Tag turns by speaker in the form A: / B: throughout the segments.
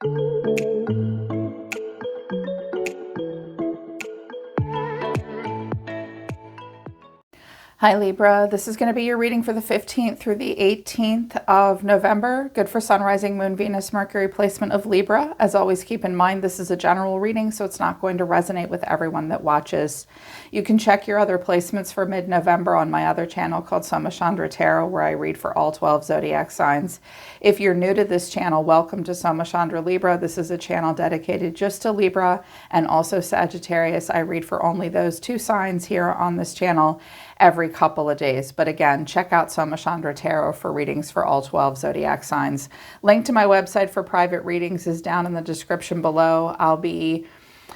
A: Hi Libra, this is going to be your reading for the 15th through the 18th of November. Good for Sun, Rising, Moon, Venus, Mercury placement of Libra. As always, keep in mind this is a general reading, so it's not going to resonate with everyone that watches. You can check your other placements for mid-November on my other channel called Somachandra Tarot, where I read for all 12 zodiac signs. If you're new to this channel, welcome to Somachandra Libra. This is a channel dedicated just to Libra and also Sagittarius. I read for only those two signs here on this channel every couple of days. But again, check out Somachandra Tarot for readings for all 12 zodiac signs. Link to my website for private readings is down in the description below. I'll be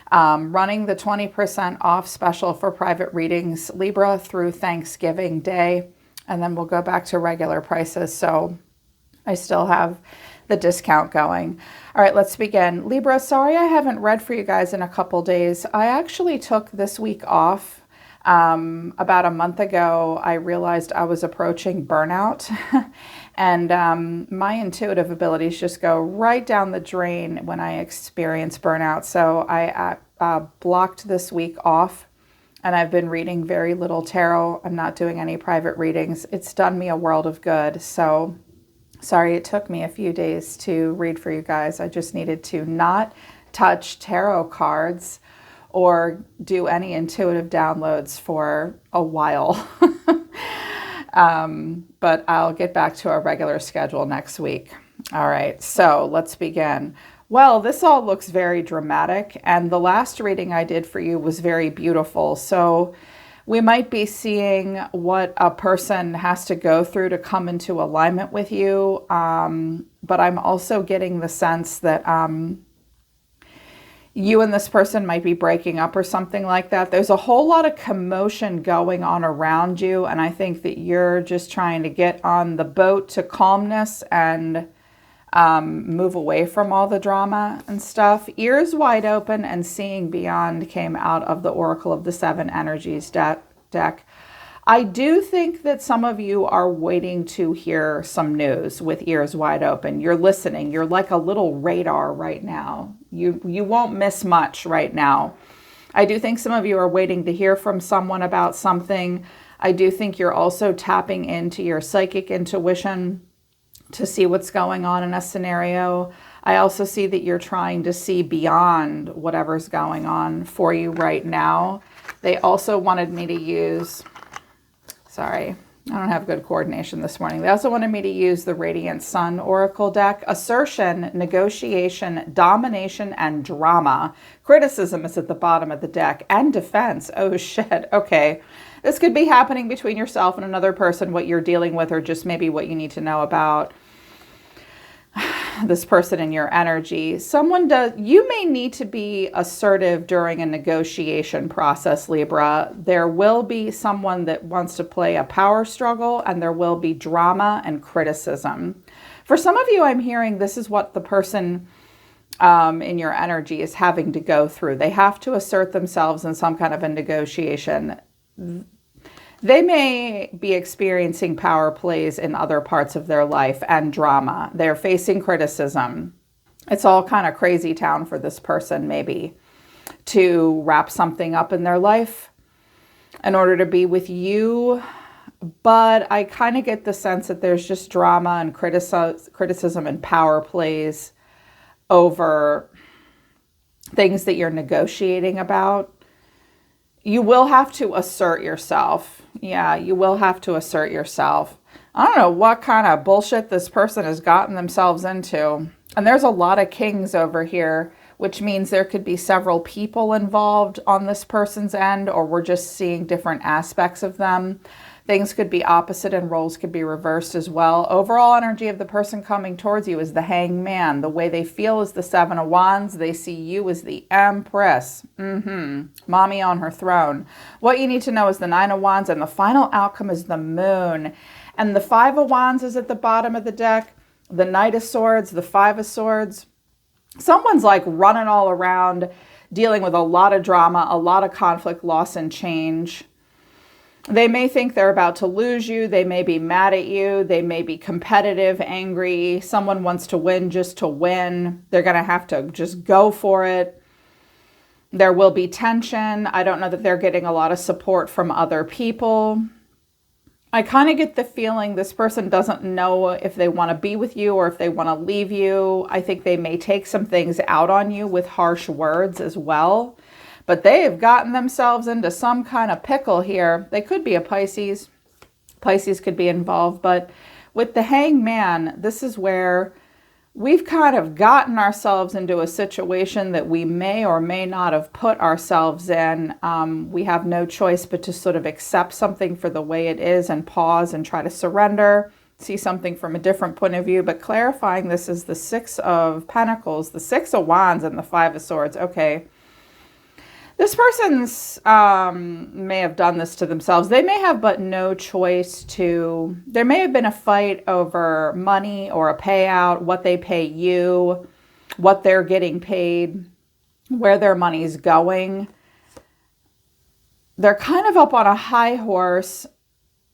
A: running the 20% off special for private readings Libra through Thanksgiving Day, and then we'll go back to regular prices. So I still have the discount going. All right, let's begin. Libra, sorry I haven't read for you guys in a couple days. I actually took this week off. About a month ago, I realized I was approaching burnout and my intuitive abilities just go right down the drain when I experience burnout. So I blocked this week off and I've been reading very little tarot. I'm not doing any private readings. It's done me a world of good. So sorry it took me a few days to read for you guys. I just needed to not touch tarot cards or do any intuitive downloads for a while. But I'll get back to our regular schedule next week. All right, so let's begin. Well, this all looks very dramatic, and the last reading I did for you was very beautiful. So we might be seeing what a person has to go through to come into alignment with you, but I'm also getting the sense that you and this person might be breaking up or something like that. There's a whole lot of commotion going on around you, and I think that you're just trying to get on the boat to calmness and move away from all the drama and stuff. Ears wide open and seeing beyond came out of the Oracle of the Seven Energies deck. I do think that some of you are waiting to hear some news with ears wide open. You're listening. You're like a little radar right now. You won't miss much right now. I do think some of you are waiting to hear from someone about something. I do think you're also tapping into your psychic intuition to see what's going on in a scenario. I also see that you're trying to see beyond whatever's going on for you right now. They also wanted me to use... Sorry, I don't have good coordination this morning. They also wanted me to use the Radiant Sun Oracle deck. Assertion, negotiation, domination, and drama. Criticism is at the bottom of the deck. And defense. Oh, shit. Okay. This could be happening between yourself and another person, what you're dealing with, or just maybe what you need to know about this person in your energy. You may need to be assertive during a negotiation process, Libra. There will be someone that wants to play a power struggle, and there will be drama and criticism. For some of you, I'm hearing this is what the person in your energy is having to go through. They have to assert themselves in some kind of a negotiation. They may be experiencing power plays in other parts of their life and drama. They're facing criticism. It's all kind of crazy town for this person, maybe, to wrap something up in their life in order to be with you. But I kind of get the sense that there's just drama and criticism and power plays over things that you're negotiating about. You will have to assert yourself. Yeah, you will have to assert yourself. I don't know what kind of bullshit this person has gotten themselves into. And there's a lot of kings over here, which means there could be several people involved on this person's end, or we're just seeing different aspects of them. Things could be opposite and roles could be reversed as well. Overall energy of the person coming towards you is the Hangman. The way they feel is the Seven of Wands. They see you as the Empress. Mommy on her throne. What you need to know is the Nine of Wands, and the final outcome is the Moon. And the Five of Wands is at the bottom of the deck. The Knight of Swords, the Five of Swords. Someone's like running all around, dealing with a lot of drama, a lot of conflict, loss, and change. They may think they're about to lose you. They may be mad at you. They may be competitive, angry. Someone wants to win just to win. They're going to have to just go for it. There will be tension. I don't know that they're getting a lot of support from other people. I kind of get the feeling this person doesn't know if they want to be with you or if they want to leave you. I think they may take some things out on you with harsh words as well. But they have gotten themselves into some kind of pickle here. They could be a Pisces. Pisces could be involved. But with the Hangman, this is where we've kind of gotten ourselves into a situation that we may or may not have put ourselves in. We have no choice but to sort of accept something for the way it is and pause and try to surrender, see something from a different point of view. But clarifying this is the Six of Pentacles, the Six of Wands, and the Five of Swords. Okay. This person's may have done this to themselves. They may have but no choice to. There may have been a fight over money or a payout, what they pay you, what they're getting paid, where their money's going. They're kind of up on a high horse.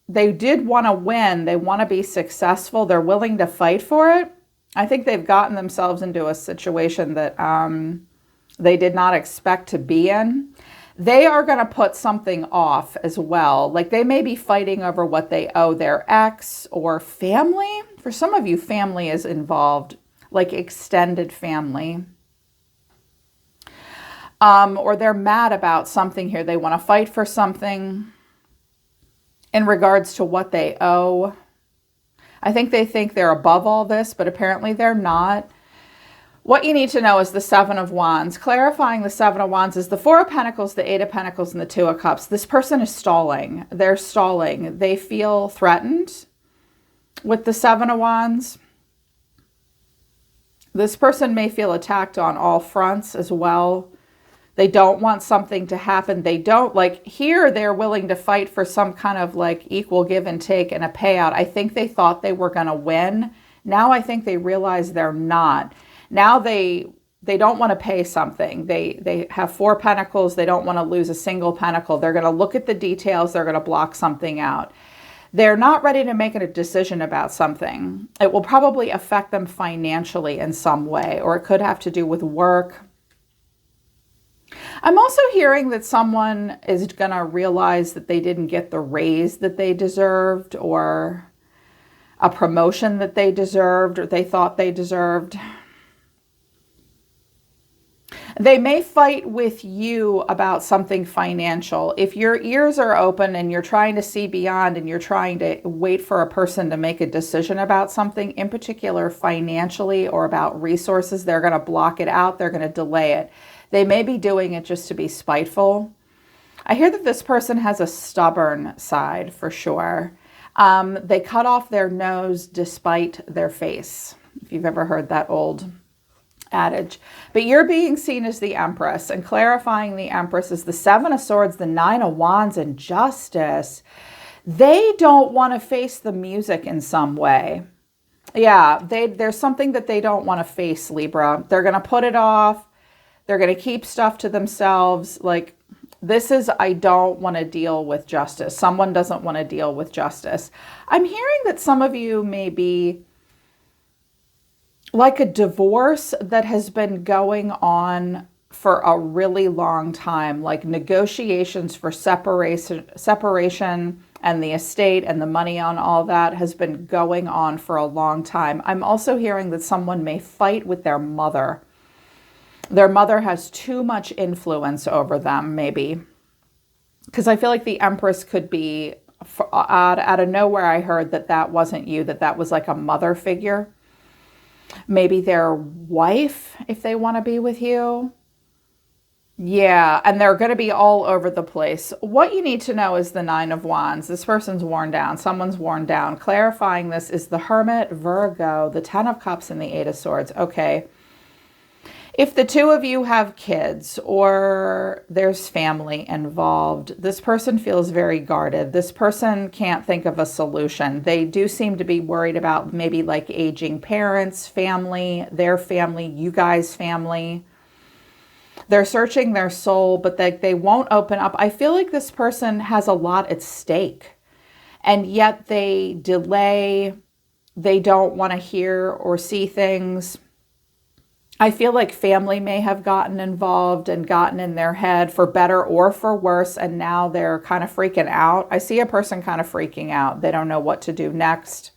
A: They did want to win. They want to be successful. They're willing to fight for it. I think they've gotten themselves into a situation that they did not expect to be in. They are going to put something off as well. Like they may be fighting over what they owe their ex or family. For some of you, family is involved, like extended family. Or they're mad about something here. They want to fight for something in regards to what they owe. I think they think they're above all this, but apparently they're not. What you need to know is the Seven of Wands. Clarifying the Seven of Wands is the Four of Pentacles, the Eight of Pentacles, and the Two of Cups. This person is stalling. They're stalling. They feel threatened with the Seven of Wands. This person may feel attacked on all fronts as well. They don't want something to happen. They don't, like here, they're willing to fight for some kind of like equal give and take and a payout. I think they thought they were going to win. Now I think they realize they're not. Now they don't want to pay something. They have Four Pentacles. They don't want to lose a single pentacle. They're going to look at the details. They're going to block something out. They're not ready to make a decision about something. It will probably affect them financially in some way, or it could have to do with work. I'm also hearing that someone is going to realize that they didn't get the raise that they deserved, or a promotion that they deserved, or they thought they deserved. They may fight with you about something financial. If your ears are open and you're trying to see beyond and you're trying to wait for a person to make a decision about something, in particular financially or about resources, they're going to block it out. They're going to delay it. They may be doing it just to be spiteful. I hear that this person has a stubborn side for sure. They cut off their nose despite their face, if you've ever heard that old adage. But you're being seen as the Empress, and clarifying the Empress is the Seven of Swords, the Nine of Wands, and Justice. They don't want to face the music in some way. Yeah, there's something that they don't want to face, Libra. They're going to put it off. They're going to keep stuff to themselves. Like, this is, I don't want to deal with justice. Someone doesn't want to deal with justice. I'm hearing that some of you may be like a divorce that has been going on for a really long time, like negotiations for separation and the estate and the money on all that has been going on for a long time. I'm also hearing that someone may fight with their mother. Their mother has too much influence over them, maybe. Because I feel like the Empress could be, out of nowhere I heard that wasn't you, that was like a mother figure. Maybe their wife, if they want to be with you. Yeah, and they're going to be all over the place. What you need to know is the Nine of Wands. This person's worn down. Someone's worn down. Clarifying this is the Hermit, Virgo, the Ten of Cups, and the Eight of Swords. Okay. If the two of you have kids or there's family involved, this person feels very guarded. This person can't think of a solution. They do seem to be worried about maybe like aging parents, family, their family, you guys' family. They're searching their soul, but they won't open up. I feel like this person has a lot at stake, and yet they delay. They don't want to hear or see things. I feel like family may have gotten involved and gotten in their head for better or for worse, and now they're kind of freaking out. I see a person kind of freaking out. They don't know what to do next.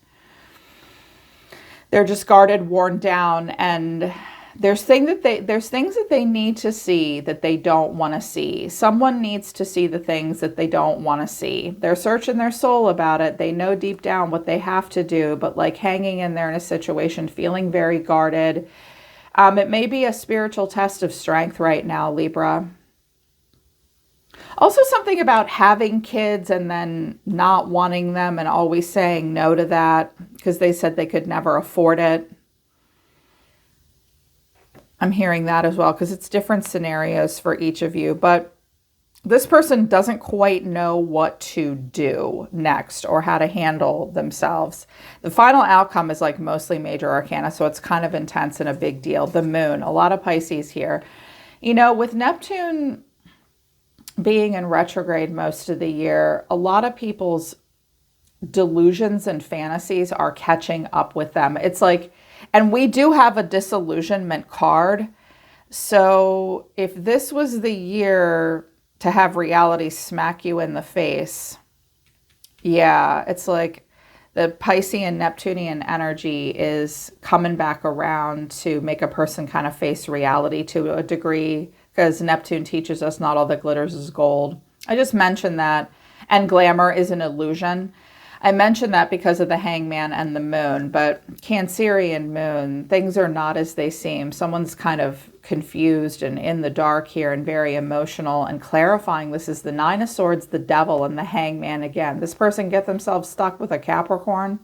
A: They're just guarded, worn down, and there's things that they need to see that they don't want to see. Someone needs to see the things that they don't want to see. They're searching their soul about it. They know deep down what they have to do, but like hanging in there in a situation, feeling very guarded. It may be a spiritual test of strength right now, Libra. Also something about having kids and then not wanting them and always saying no to that because they said they could never afford it. I'm hearing that as well because it's different scenarios for each of you. But this person doesn't quite know what to do next or how to handle themselves. The final outcome is like mostly major arcana, so it's kind of intense and a big deal. The moon, a lot of Pisces here. You know, with Neptune being in retrograde most of the year, a lot of people's delusions and fantasies are catching up with them. It's like, and we do have a disillusionment card. So if this was the year to have reality smack you in the face, yeah, it's like the Piscean Neptunian energy is coming back around to make a person kind of face reality to a degree, because Neptune teaches us not all that glitters is gold. I just mentioned that. And glamour is an illusion. I mentioned that because of the Hangman and the moon, but Cancerian moon, things are not as they seem. Someone's kind of confused and in the dark here and very emotional, and clarifying this is the Nine of Swords, the Devil, and the Hangman again. This person get themselves stuck with a Capricorn?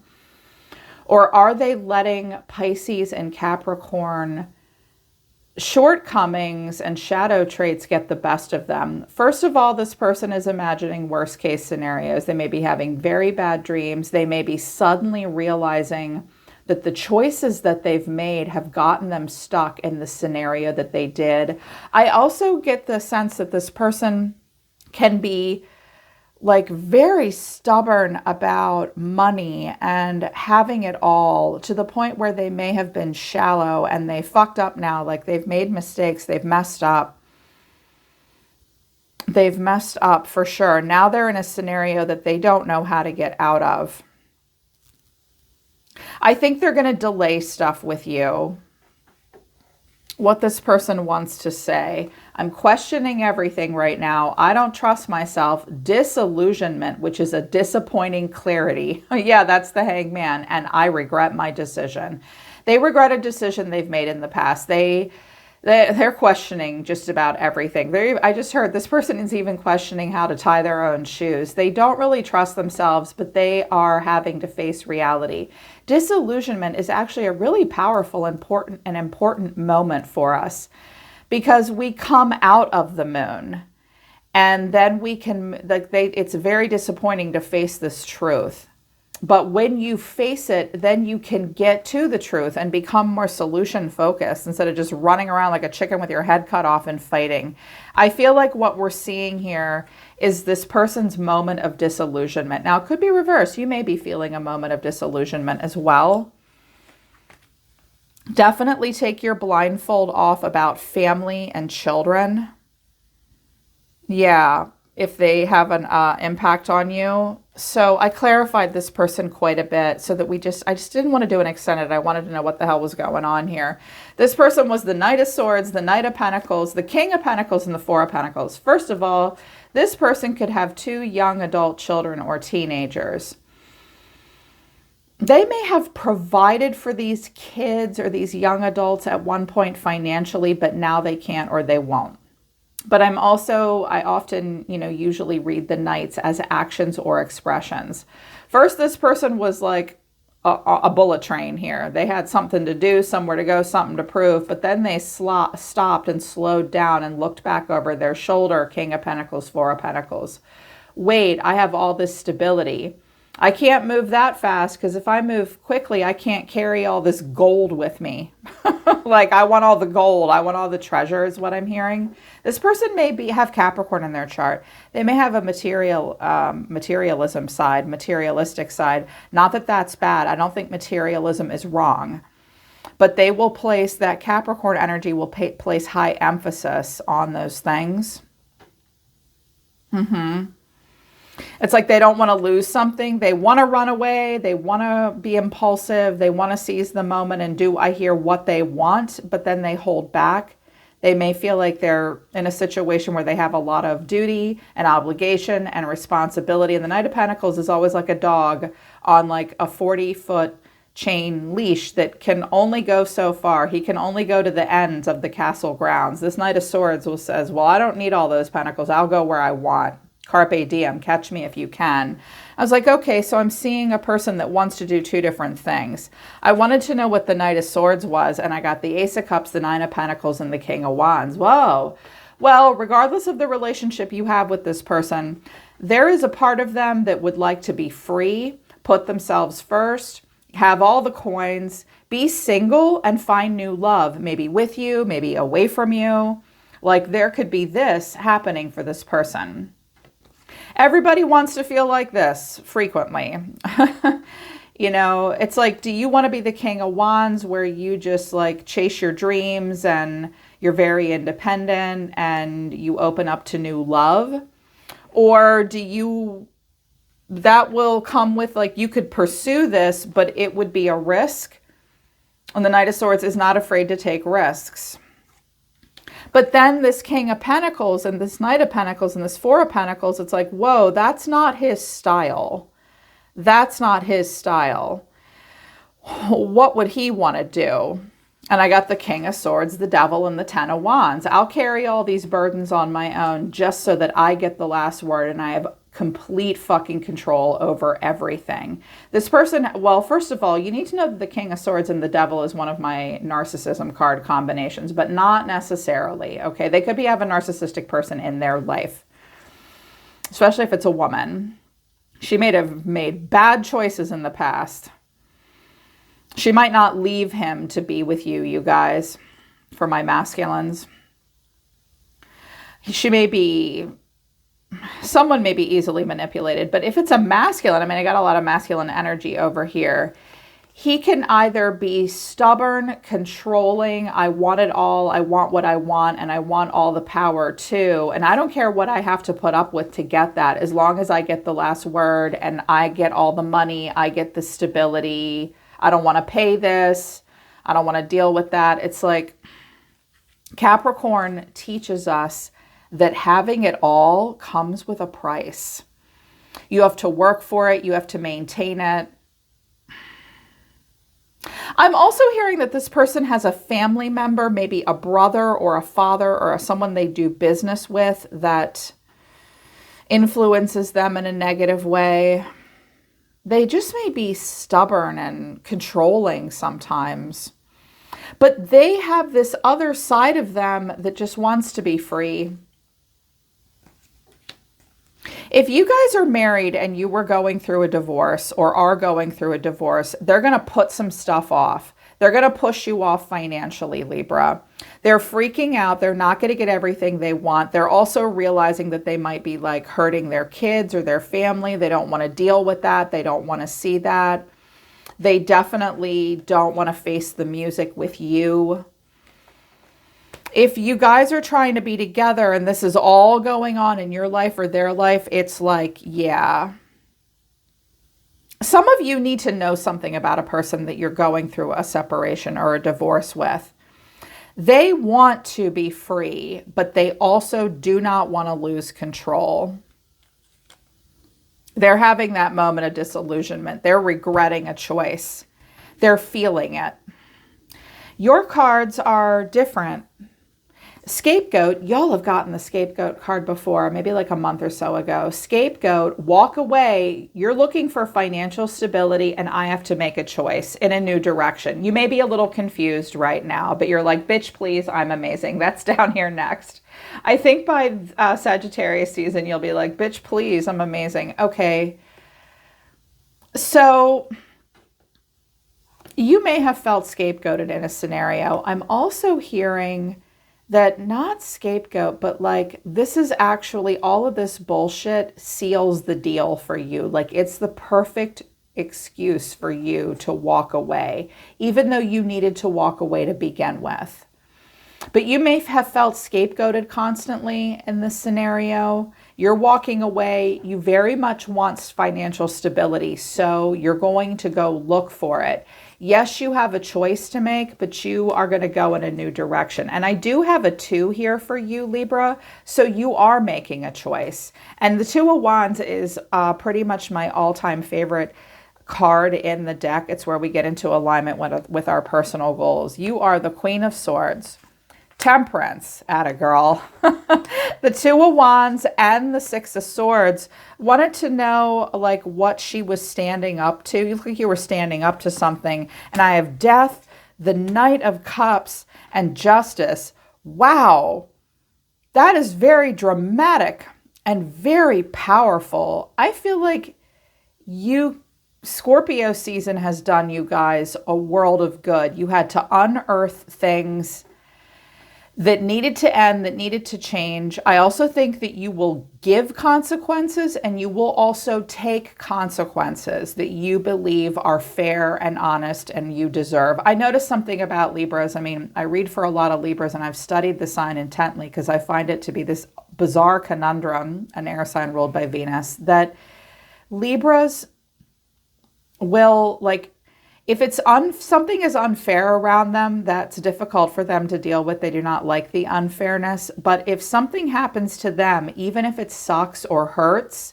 A: Or are they letting Pisces and Capricorn shortcomings and shadow traits get the best of them? First of all, this person is imagining worst case scenarios. They may be having very bad dreams. They may be suddenly realizing that the choices that they've made have gotten them stuck in the scenario that they did. I also get the sense that this person can be like very stubborn about money and having it all, to the point where they may have been shallow and they fucked up now. Like they've made mistakes, they've messed up. They've messed up for sure. Now they're in a scenario that they don't know how to get out of. I think they're going to delay stuff with you. What this person wants to say. I'm questioning everything right now. I don't trust myself. Disillusionment, which is a disappointing clarity. Yeah, that's the Hangman. And I regret my decision. They regret a decision they've made in the past. They're questioning just about everything. I just heard this person is even questioning how to tie their own shoes. They don't really trust themselves, but they are having to face reality. Disillusionment is actually a really powerful, important moment for us, because we come out of the moon and then we can, it's very disappointing to face this truth. But when you face it, then you can get to the truth and become more solution focused instead of just running around like a chicken with your head cut off and fighting. I feel like what we're seeing here is this person's moment of disillusionment. Now, it could be reversed. You may be feeling a moment of disillusionment as well. Definitely take your blindfold off about family and children. Yeah, if they have an impact on you. So I clarified this person quite a bit so that I just didn't want to do an extended. I wanted to know what the hell was going on here. This person was the Knight of Swords, the Knight of Pentacles, the King of Pentacles, and the Four of Pentacles. First of all, this person could have 2 young adult children or teenagers. They may have provided for these kids or these young adults at one point financially, but now they can't or they won't. But I often, usually read the Knights as actions or expressions. First, this person was like a bullet train here. They had something to do, somewhere to go, something to prove, but then they stopped and slowed down and looked back over their shoulder. King of Pentacles, Four of Pentacles. Wait, I have all this stability. I can't move that fast because if I move quickly, I can't carry all this gold with me. Like, I want all the gold. I want all the treasure is what I'm hearing. This person may have Capricorn in their chart. They may have a materialism side, materialistic side. Not that that's bad. I don't think materialism is wrong. But they will place, that Capricorn energy will place high emphasis on those things. It's like they don't want to lose something. They want to run away. They want to be impulsive. They want to seize the moment and do, I hear, what they want, but then they hold back. They may feel like they're in a situation where they have a lot of duty and obligation and responsibility. And the Knight of Pentacles is always like a dog on like a 40-foot chain leash that can only go so far. He can only go to the ends of the castle grounds. This Knight of Swords says, well, I don't need all those pentacles. I'll go where I want. Carpe diem, catch me if you can. I was like, okay, so I'm seeing a person that wants to do two different things. I wanted to know what the Knight of Swords was, and I got the Ace of Cups, the Nine of Pentacles, and the King of Wands. Whoa. Well, regardless of the relationship you have with this person, there is a part of them that would like to be free, put themselves first, have all the coins, be single, and find new love, maybe with you, maybe away from you. Like, there could be this happening for this person. Everybody wants to feel like this frequently. You know, it's like, do you want to be the King of Wands where you just like chase your dreams and you're very independent and you open up to new love? Or do you, that will come with like, you could pursue this, but it would be a risk. And the Knight of Swords is not afraid to take risks. But then this King of Pentacles and this Knight of Pentacles and this Four of Pentacles, it's like, whoa, that's not his style. That's not his style. What would he want to do? And I got the King of Swords, the Devil, and the Ten of Wands. I'll carry all these burdens on my own just so that I get the last word and I have complete fucking control over everything. This person, well, first of all, you need to know that the King of Swords and the Devil is one of my narcissism card combinations, but not necessarily, okay? They could have a narcissistic person in their life, especially if it's a woman. She may have made bad choices in the past. She might not leave him to be with you, you guys, for my masculines. She may be, someone may be easily manipulated, but if it's a masculine, I mean, I got a lot of masculine energy over here. He can either be stubborn, controlling, I want it all, I want what I want, and I want all the power too. And I don't care what I have to put up with to get that, as long as I get the last word and I get all the money, I get the stability. I don't want to pay this. I don't want to deal with that. It's like Capricorn teaches us that having it all comes with a price. You have to work for it. You have to maintain it. I'm also hearing that this person has a family member, maybe a brother or a father or someone they do business with that influences them in a negative way. They just may be stubborn and controlling sometimes. But they have this other side of them that just wants to be free. If you guys are married and you were going through a divorce or are going through a divorce, they're going to put some stuff off. They're going to push you off financially, Libra. They're freaking out. They're not going to get everything they want. They're also realizing that they might be like hurting their kids or their family. They don't want to deal with that. They don't want to see that. They definitely don't want to face the music with you. If you guys are trying to be together and this is all going on in your life or their life, it's like, yeah. Some of you need to know something about a person that you're going through a separation or a divorce with. They want to be free, but they also do not want to lose control. They're having that moment of disillusionment. They're regretting a choice. They're feeling it. Your cards are different. Scapegoat, y'all have gotten the scapegoat card before, maybe like a month or so ago. Scapegoat, walk away. You're looking for financial stability and I have to make a choice in a new direction. You may be a little confused right now, but you're like, bitch, please, I'm amazing. That's down here next. I think by Sagittarius season, you'll be like, bitch, please, I'm amazing. Okay. So you may have felt scapegoated in a scenario. I'm also hearing that not scapegoat, but like this is actually all of this bullshit seals the deal for you. Like it's the perfect excuse for you to walk away, even though you needed to walk away to begin with. But you may have felt scapegoated constantly in this scenario. You're walking away. You very much want financial stability, so you're going to go look for it. Yes, you have a choice to make, but you are going to go in a new direction. And I do have a 2 here for you, Libra, so you are making a choice. And the 2 of Wands is pretty much my all-time favorite card in the deck. It's where we get into alignment with our personal goals. You are the Queen of Swords. Temperance, atta girl. The 2 of Wands and the 6 of Swords. Wanted to know like what she was standing up to. You look like you were standing up to something. And I have Death, the Knight of Cups, and Justice. Wow. That is very dramatic and very powerful. I feel like Scorpio season has done you guys a world of good. You had to unearth things that needed to end, that needed to change. I also think that you will give consequences and you will also take consequences that you believe are fair and honest and you deserve. I noticed something about Libras. I mean, I read for a lot of Libras and I've studied the sign intently because I find it to be this bizarre conundrum, an air sign ruled by Venus, that Libras will like, if it's something is unfair around them, that's difficult for them to deal with. They do not like the unfairness. But if something happens to them, even if it sucks or hurts,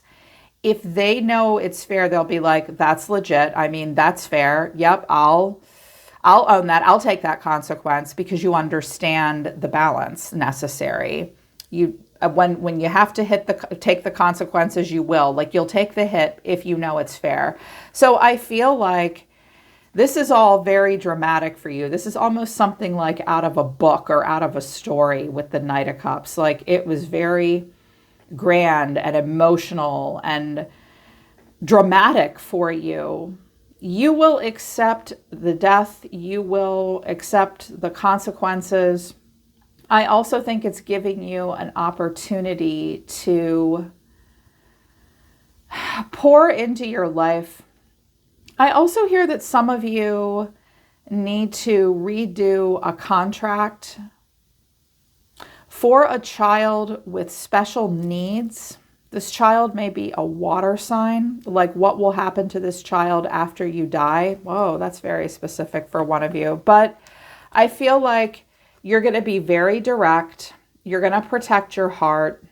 A: if they know it's fair, they'll be like, that's legit. I mean, that's fair. Yep, I'll own that. I'll take that consequence because you understand the balance necessary. When you have to take the consequences, you will. Like you'll take the hit if you know it's fair. So I feel like this is all very dramatic for you. This is almost something like out of a book or out of a story with the Knight of Cups. Like it was very grand and emotional and dramatic for you. You will accept the death. You will accept the consequences. I also think it's giving you an opportunity to pour into your life. I also hear that some of you need to redo a contract for a child with special needs. This child may be a water sign. Like what will happen to this child after you die? Whoa, that's very specific for one of you. But I feel like you're going to be very direct. You're going to protect your heart.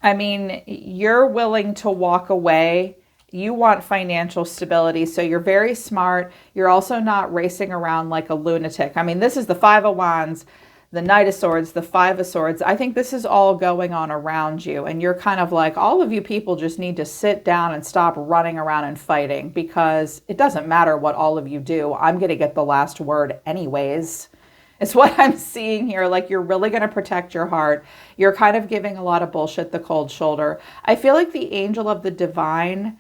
A: I mean, you're willing to walk away. You want financial stability, so you're very smart. You're also not racing around like a lunatic. I mean, this is the 5 of Wands, the Knight of Swords, the 5 of Swords. I think this is all going on around you, and you're kind of like, all of you people just need to sit down and stop running around and fighting because it doesn't matter what all of you do. I'm going to get the last word anyways. It's what I'm seeing here. Like you're really going to protect your heart. You're kind of giving a lot of bullshit the cold shoulder. I feel like the angel of the divine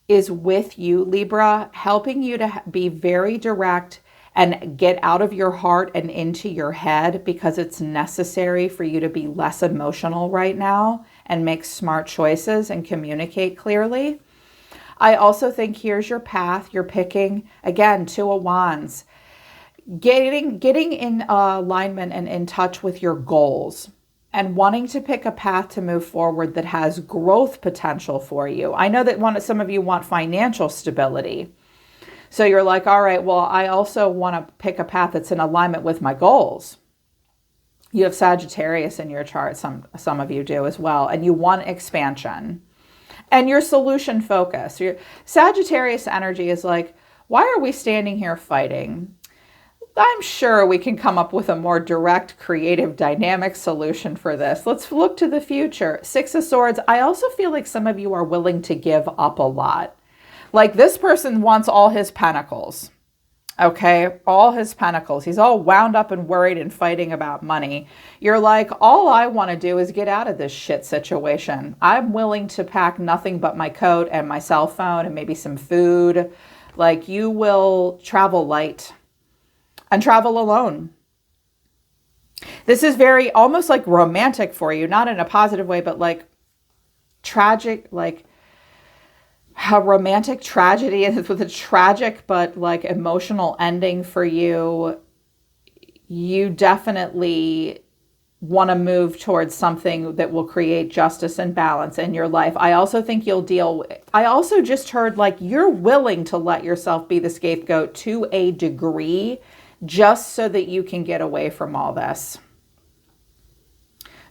A: is with you, Libra, helping you to be very direct and get out of your heart and into your head because it's necessary for you to be less emotional right now and make smart choices and communicate clearly. I also think here's your path. You're picking, again, 2 of Wands. Getting in alignment and in touch with your goals and wanting to pick a path to move forward that has growth potential for you. I know that some of you want financial stability. So you're like, all right, well, I also want to pick a path that's in alignment with my goals. You have Sagittarius in your chart. Some of you do as well. And you want expansion. And your solution focus. Your Sagittarius energy is like, why are we standing here fighting? I'm sure we can come up with a more direct, creative, dynamic solution for this. Let's look to the future. 6 of Swords. I also feel like some of you are willing to give up a lot. Like this person wants all his pentacles. Okay, all his pentacles. He's all wound up and worried and fighting about money. You're like, all I want to do is get out of this shit situation. I'm willing to pack nothing but my coat and my cell phone and maybe some food. Like, you will travel light and travel alone. This is very almost like romantic for you, not in a positive way, but like tragic, like a romantic tragedy with a tragic but like emotional ending for you. You definitely want to move towards something that will create justice and balance in your life. I also think you'll deal with, I also just heard like you're willing to let yourself be the scapegoat to a degree just so that you can get away from all this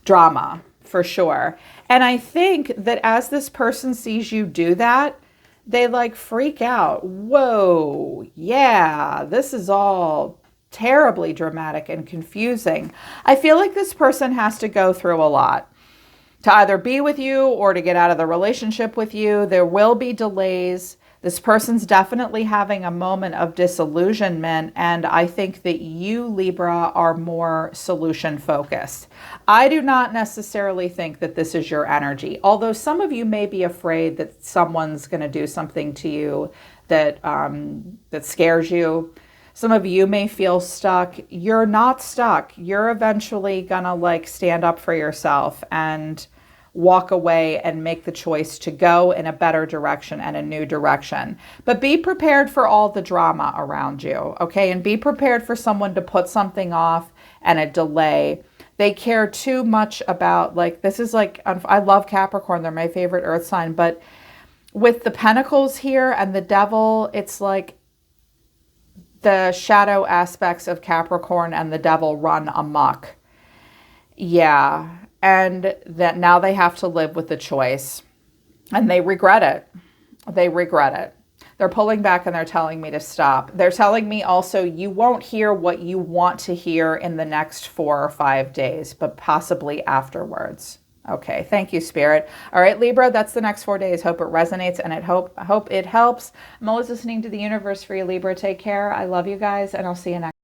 A: drama, for sure. And I think that as this person sees you do that, they like freak out. Whoa, yeah, this is all terribly dramatic and confusing. I feel like this person has to go through a lot to either be with you or to get out of the relationship with you. There will be delays. This person's definitely having a moment of disillusionment, and I think that you, Libra, are more solution focused. I do not necessarily think that this is your energy, although some of you may be afraid that someone's going to do something to you that that scares you. Some of you may feel stuck. You're not stuck. You're eventually going to like stand up for yourself and walk away and make the choice to go in a better direction and a new direction. But be prepared for all the drama around you, okay? And be prepared for someone to put something off and a delay. They care too much about, like, this is like, I love Capricorn. They're my favorite earth sign. But with the pentacles here and the devil, it's like the shadow aspects of Capricorn and the devil run amok. Yeah. And that now they have to live with the choice and they regret it. They regret it. They're pulling back and they're telling me to stop. They're telling me also you won't hear what you want to hear in the next 4 or 5 days, but possibly afterwards. Okay, thank you, Spirit. All right, Libra, that's the next 4 days. Hope it resonates and I hope it helps. I'm always listening to the universe for you, Libra. Take care. I love you guys and I'll see you next time.